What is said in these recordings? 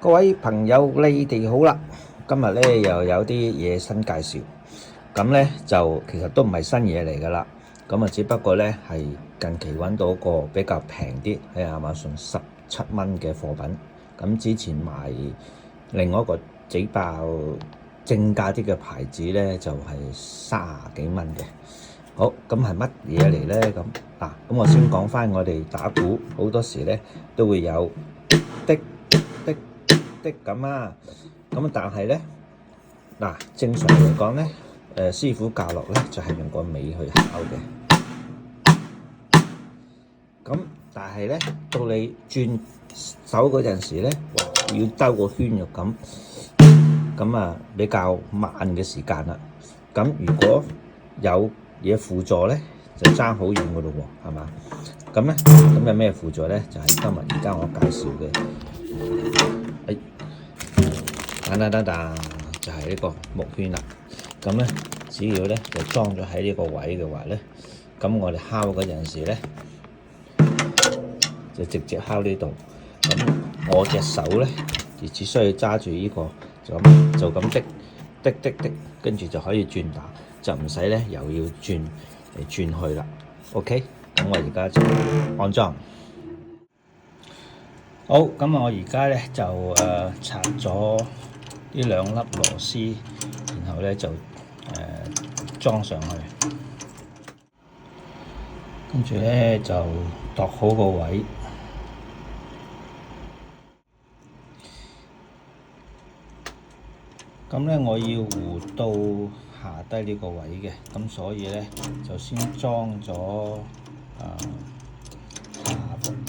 各位朋友，你哋好啦！今日咧又有啲嘢新介紹，咁咧就其實都唔係新嘢嚟噶啦，咁啊只不過咧係近期揾到個比較平啲喺亞馬遜17蚊嘅貨品，咁之前賣另外一個比較正價啲嘅牌子咧就係30幾蚊嘅。好，咁係乜嘢嚟咧？咁我先講翻我哋打鼓好多時咧都會有的咁啊，咁但係咧正常嚟講咧，師傅教落咧就係用個尾去敲嘅。咁但係咧到你轉手嗰陣時咧，要兜個圈又咁啊，比較慢嘅時間啦。咁如果有嘢輔助咧，就爭好遠噶咯喎，係嘛？咁有咩輔助咧？就係今日而家我介紹嘅，就係呢個木圈啦。咁咧，只要咧就裝咗喺呢個位嘅話咧，咁我哋敲嗰陣時咧，就直接敲呢度。咁我隻手咧，就只需要揸住呢個，就咁滴，跟住就可以轉打，就唔使咧又要轉嚟轉去啦。OK， 咁我而家就安裝。好，咁我而家咧就拆咗呢兩粒螺絲，然後咧就裝上去，跟住咧就度好個位。咁咧我要弧到下低呢個位嘅，咁所以咧就先裝咗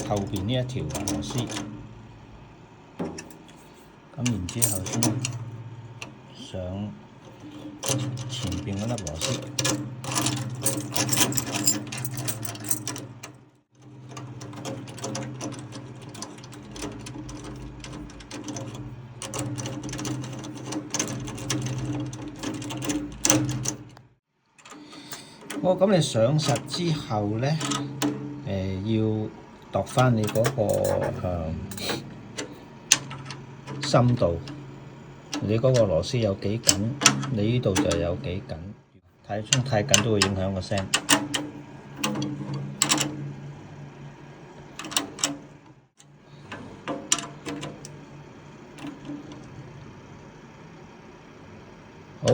後邊呢一條螺絲，咁然之後先上前邊嗰粒螺絲。好，咁你上實之後咧，要度翻你嗰個深度，你嗰個螺絲有幾緊，你呢度就有幾緊，太鬆太緊都會影響個聲。好，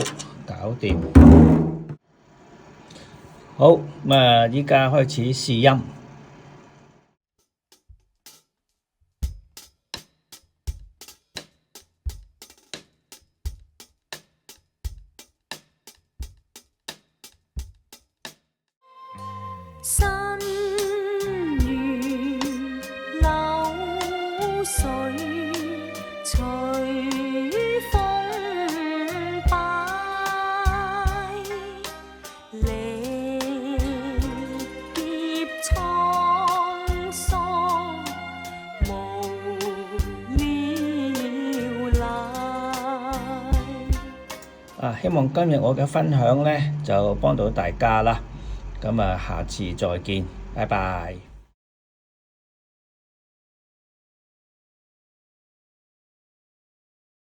搞掂。好，依家開始試音。心如流水，隨風擺，離別滄桑無了賴。希望今日我嘅分享呢就幫到大家啦。咁下次再見，拜拜。